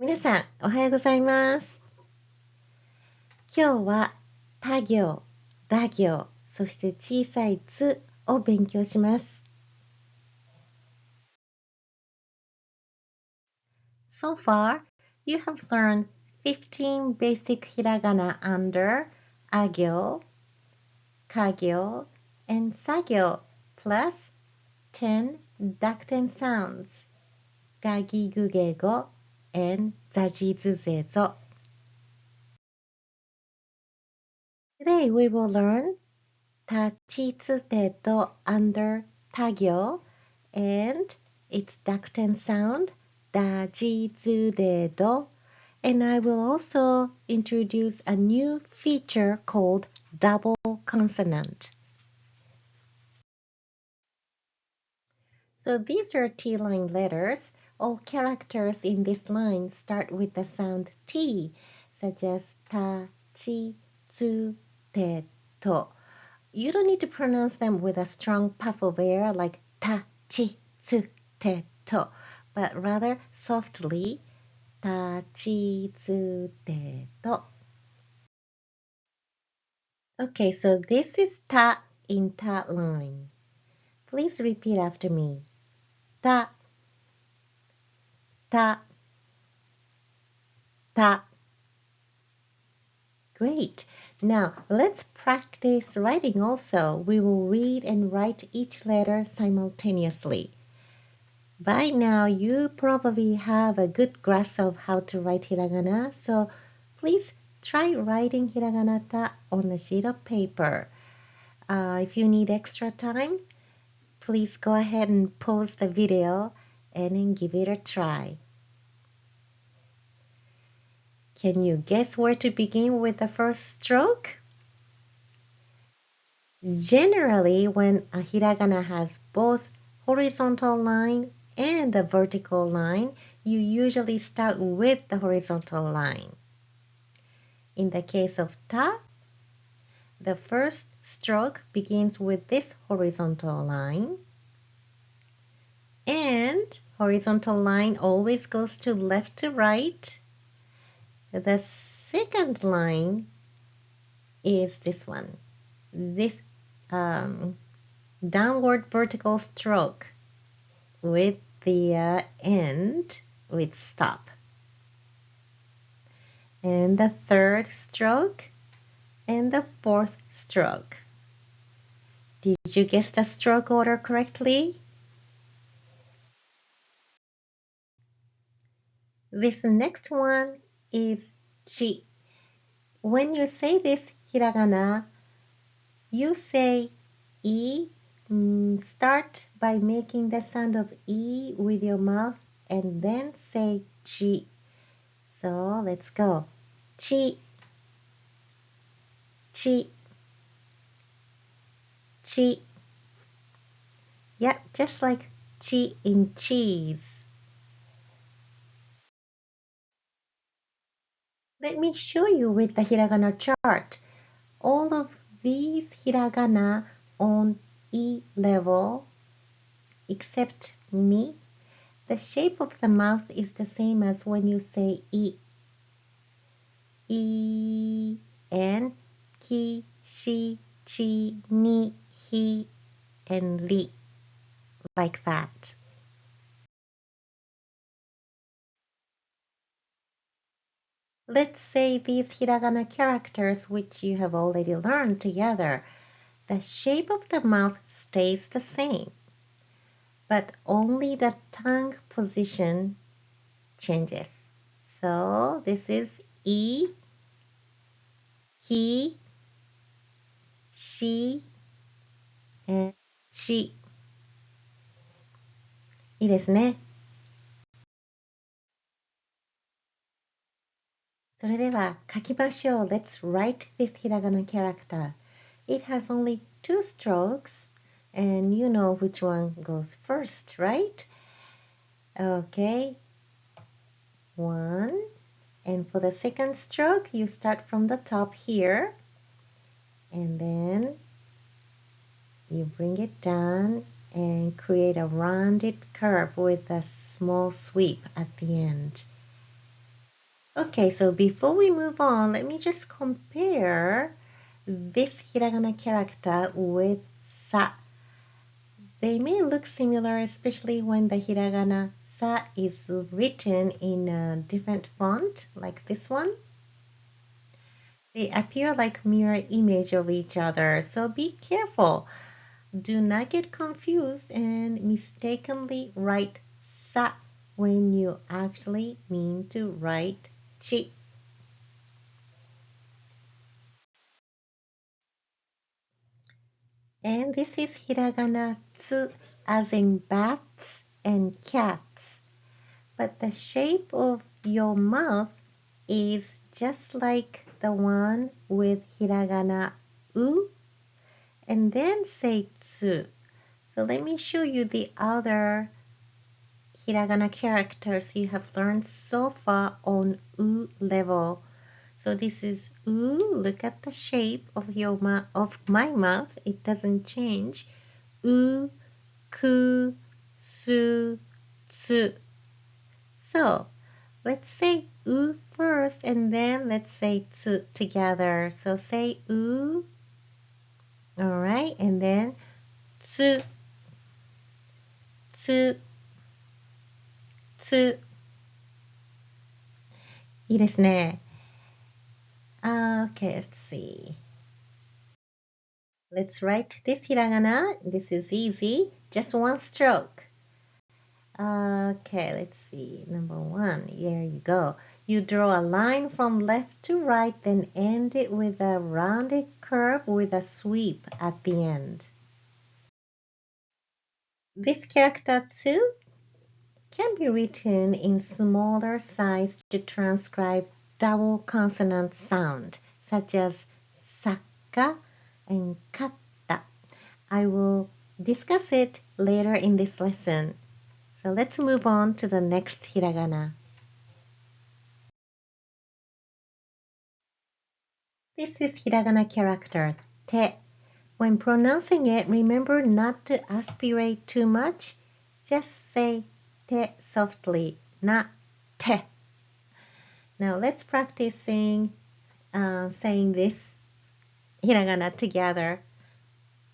皆さん、おはようございます。今日は他行、打行、そして小さいつを勉強します。So far, you have learned 15 basic hiragana under あ行、か行, and さ行, plus 10 Dakuon sounds, がぎぐげご and ざじずぜぞ. Today we will learn 立ちつてと under 他行 and its Dakuon sound だじつでど and I will also introduce a new feature called double consonant. So these are T-line letters. All characters in this line start with the sound T, such as ta, chi, tsu, te, to. You don't need to pronounce them with a strong puff of air like ta, chi, tsu, te, to, but rather softly ta, chi, tsu, te, to. Okay, so this is ta in ta line. Please repeat after me. Ta, ta, ta. Great. Now let's practice writing also. We will read and write each letter simultaneously. By now, you probably have a good grasp of how to write hiragana, so please try writing hiragana ta on a sheet of paper. If you need extra time, please go ahead and pause the video and then give it a try. Can you guess where to begin with the first stroke? Generally, when a hiragana has both horizontal line and a vertical line, you usually start with the horizontal line. In the case of ta, the first stroke begins with this horizontal line, and horizontal line always goes to left to right. The second line is this one, this downward vertical stroke with the end with stop. And the third stroke and the fourth stroke. Did you guess the stroke order correctly? This next one is chi. When you say this hiragana, you say e. Start by making the sound of e with your mouth and then say chi. So let's go. Chi, chi, chi. Yeah, just like chi in cheese. Let me show you with the hiragana chart. All of these hiragana on E level, except mi, the shape of the mouth is the same as when you say I. I and ki, shi, chi, ni, hi, and ri, like that. Let's say these hiragana characters which you have already learned together. The shape of the mouth stays the same, but only the tongue position changes. So this is I, he, she, and she. いいですね。それでは書きましょう。Let's write this hiragana character. It has only 2 strokes, and you know which one goes first, right? Okay. 1. And for the second stroke, you start from the top here. And then you bring it down and create a rounded curve with a small sweep at the end. Okay, so before we move on, let me just compare this hiragana character with sa. They may look similar, especially when the hiragana sa is written in a different font, like this one. They appear like mirror image of each other, so be careful. Do not get confused and mistakenly write sa when you actually mean to write chi. And this is hiragana tsu as in bats and cats. But the shape of your mouth is just like the one with hiragana u and then say tsu. So let me show you the other hiragana characters you have learned so far on u level. So this is u. Look at the shape of of my mouth. It doesn't change. U, ku, su, tsu. So let's say u first and then let's say tsu together. So say u, all right, and then tsu, tsu, tsu. いいですね。Okay, let's see. Let's write this hiragana. This is easy. Just one stroke. Okay, let's see. Number one. There you go. You draw a line from left to right, then end it with a rounded curve with a sweep at the end. This character too can be written in smaller size to transcribe double consonant sound, such as sakka and katta. I will discuss it later in this lesson. So let's move on to the next hiragana. This is hiragana character te. When pronouncing it, remember not to aspirate too much. Just say te softly, not te. Now let's practice saying this hiragana together.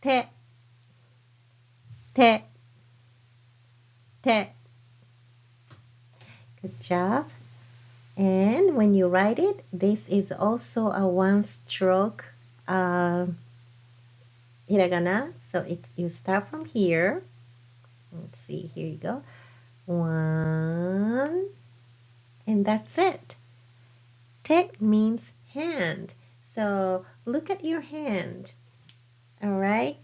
Te, te, te. Good job. And when you write it, this is also a one-stroke hiragana. So you start from here. Let's see, here you go. One, and that's it. Te means hand. So look at your hand. All right.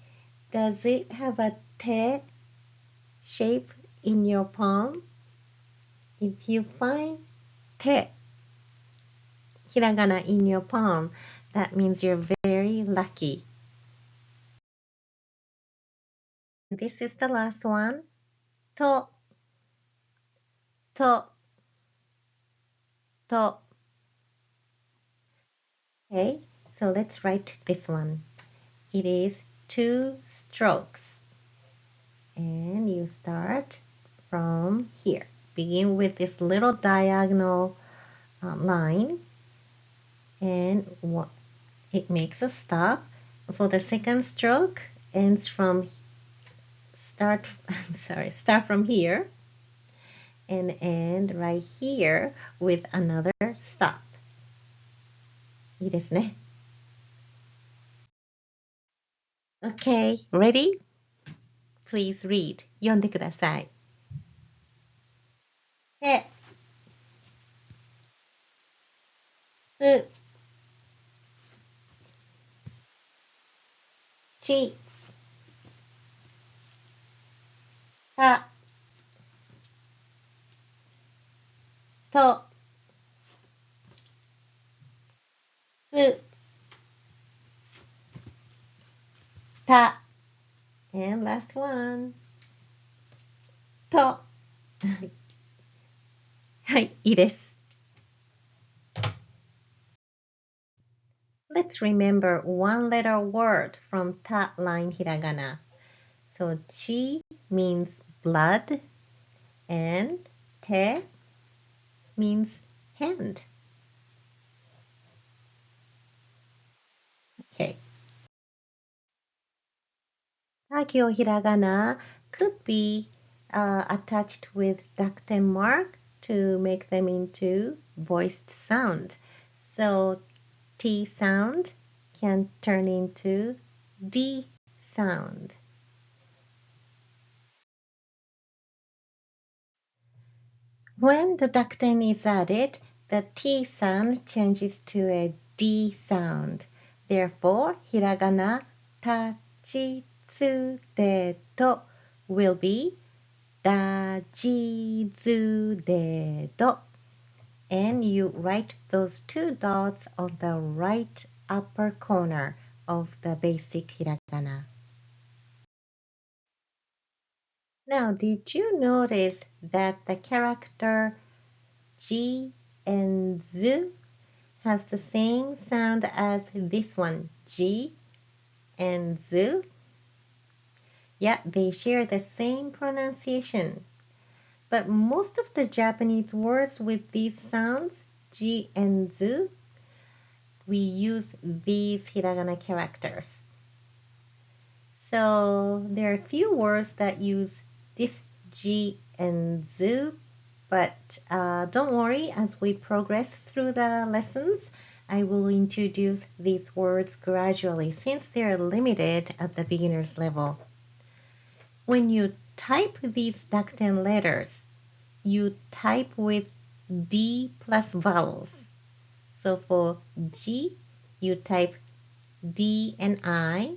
Does it have a te shape in your palm? If you find te hiragana in your palm, that means you're very lucky. This is the last one. To, to, to. Okay, so let's write this one. It is 2 strokes. And you start from here. Begin with this little diagonal line. And it makes a stop. For the second stroke, ends from start from here and end right here with another stop. いいですね。Okay, ready? Please read. 読んでください。て、つ、ち、た、と、つ、た。And last one. と。はい、いいです。Let's remember one letter word from ta line hiragana. So chi means blood and te means hand. Okay. Dakuon hiragana could be attached with dakuten mark to make them into voiced sound. So T sound can turn into D sound. When the dakuten is added, the T sound changes to a D sound. Therefore, hiragana tachitsudeto will be dajizudeto. And you write those two dots on the right upper corner of the basic hiragana. Now, did you notice that the character G and Z has the same sound as this one, G and Z? Yeah, they share the same pronunciation. But most of the Japanese words with these sounds, G and Z, we use these hiragana characters. So there are a few words that use this G and Z, but don't worry, as we progress through the lessons, I will introduce these words gradually since they are limited at the beginner's level. When you type these dakuten letters, you type with D plus vowels. So for G, you type D and I,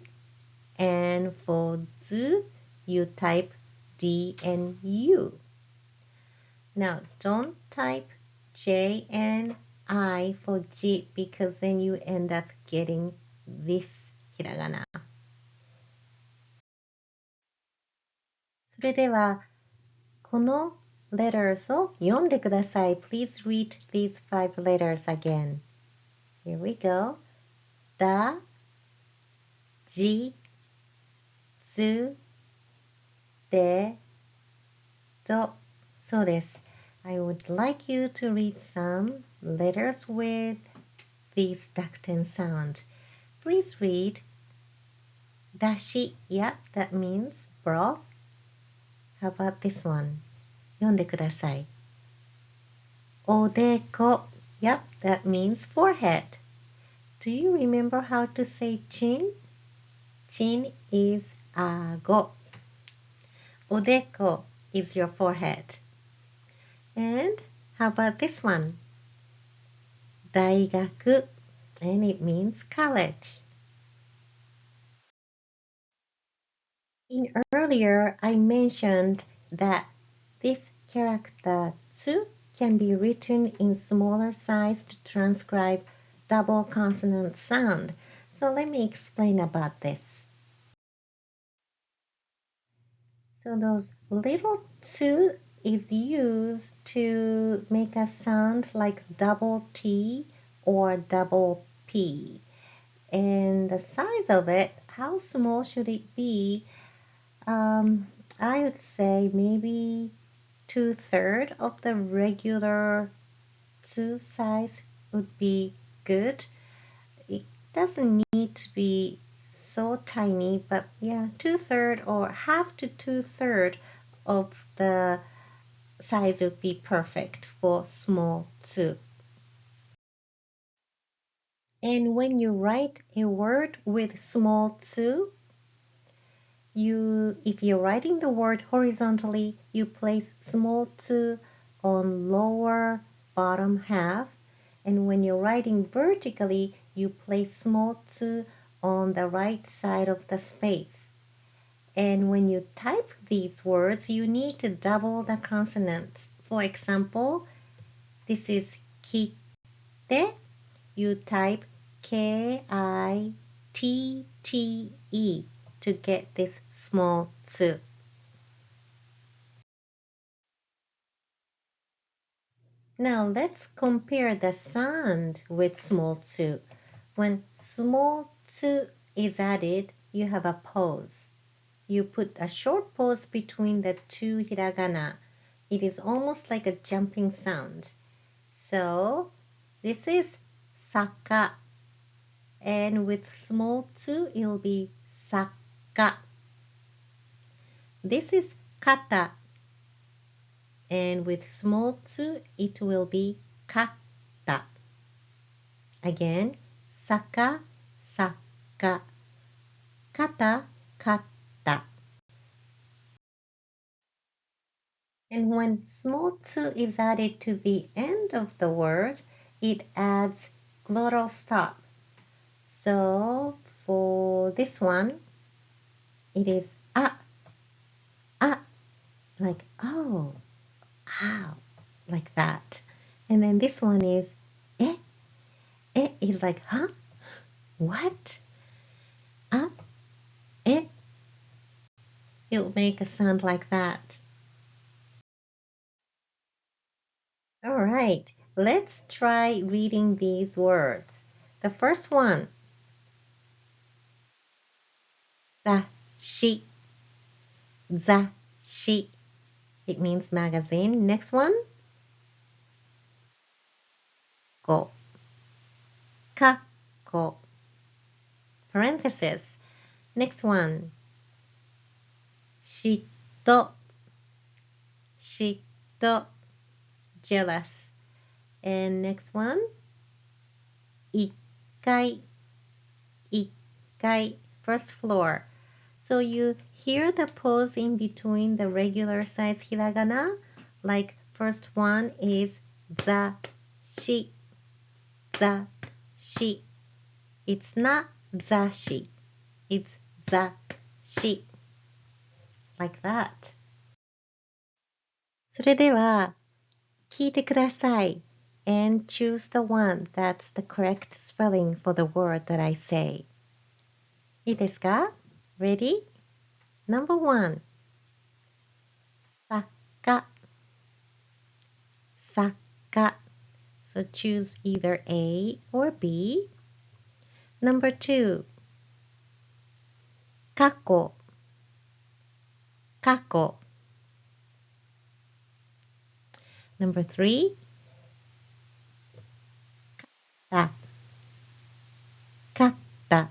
and for Z, you type D and U. Now, don't type J and I for G because then you end up getting this hiragana. それでは、この letters を読んでください. Please read these 5 letters again. Here we go. だ、じ、ず、で、ど。そうです。I would like you to read some letters with these dakuten sound. Please read だし. Yep, that means broth. How about this one? 読んでください. おでこ. Yep, that means forehead. Do you remember how to say chin? Chin is 顎. おでこ is your forehead. And how about this one? 大学, and it means college. Earlier, I mentioned that this character tsu can be written in smaller size to transcribe double consonant sound. So let me explain about this. So those little tsu is used to make a sound like double T or double P. And the size of it, how small should it be? I would say maybe 2/3 of the regular tsu size would be good. It doesn't need to be so tiny, but yeah, 2/3 or half to 2/3 of the size would be perfect for small tsu. And when you write a word with small tsu, if you're writing the word horizontally, you place small tsu on lower bottom half, and when you're writing vertically, you place small tsu on the right side of the space. And when you type these words, you need to double the consonants. For example, this is kite. You type K-I-T-T-E to get this small tsu. Now let's compare the sound with small tsu. When small tsu is added, you have a pause. You put a short pause between the two hiragana. It is almost like a jumping sound. So this is saka. and with small tsu, it'll be saka. This is kata, and with small tsu, it will be kata. Again, saka, saka, kata, kata. And when small tsu is added to the end of the word, it adds glottal stop. So for this one, it is like oh, ow, like that. And then this one is is like huh, what, it'll make a sound like that. All right, let's try reading these words. The first one, zashi, zashi. It means magazine. Next one, ko, kako, parenthesis. Next one, shito, shito, jealous. And next one, ikkai, ikkai, first floor. So you hear the pause in between the regular size hiragana, like first one is zashi, zashi. It's not zashi, it's zashi, like that. それでは聞いてください and choose the one that's the correct spelling for the word that I say. いいですか? Ready? Number one, saka, saka. So choose either A or B. Number two, kako, kako. Number three, kata, kata.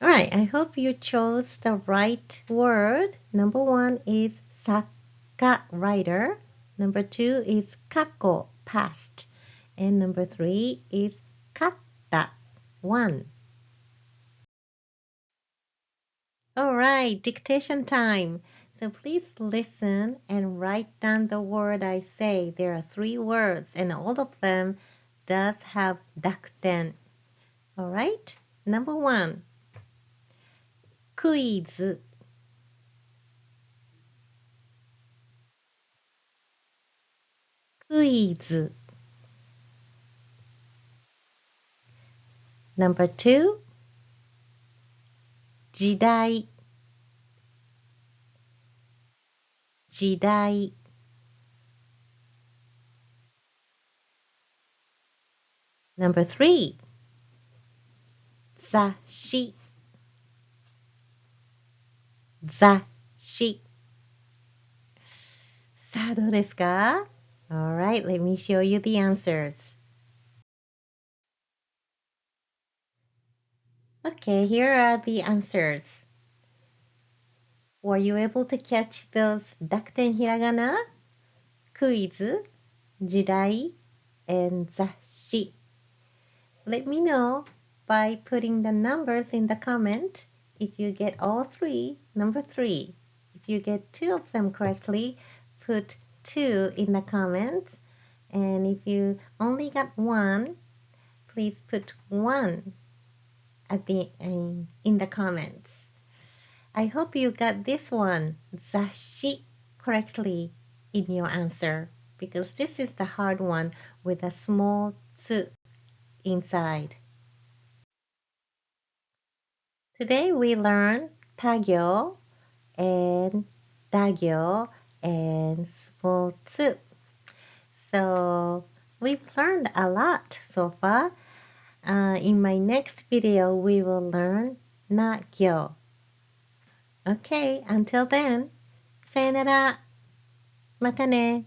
All right, I hope you chose the right word. Number one is saka, writer. Number two is kako, past. And number three is kata, one. All right, dictation time. So please listen and write down the word I say. There are 3 words and all of them does have dakuten. All right, number one, quiz. Quiz. Number two, 時代。時代。Number three, 雑誌。雑誌。さあ、どうですか? Alright, let me show you the answers. Okay, here are the answers. Were you able to catch those dakuten hiragana? Quiz, 時代, and 雑誌. Let me know by putting the numbers in the comment. If you get all 3, number 3. If you get 2 of them correctly, put 2 in the comments. And if you only got 1, please put 1 at the in the comments. I hope you got this one, 雑誌, correctly in your answer, because this is the hard one with a small tsu inside. Today we learned tagyo and dagyo and small tsu. So we've learned a lot so far. In my next video, we will learn nagyo. Okay, until then, さよなら。またね。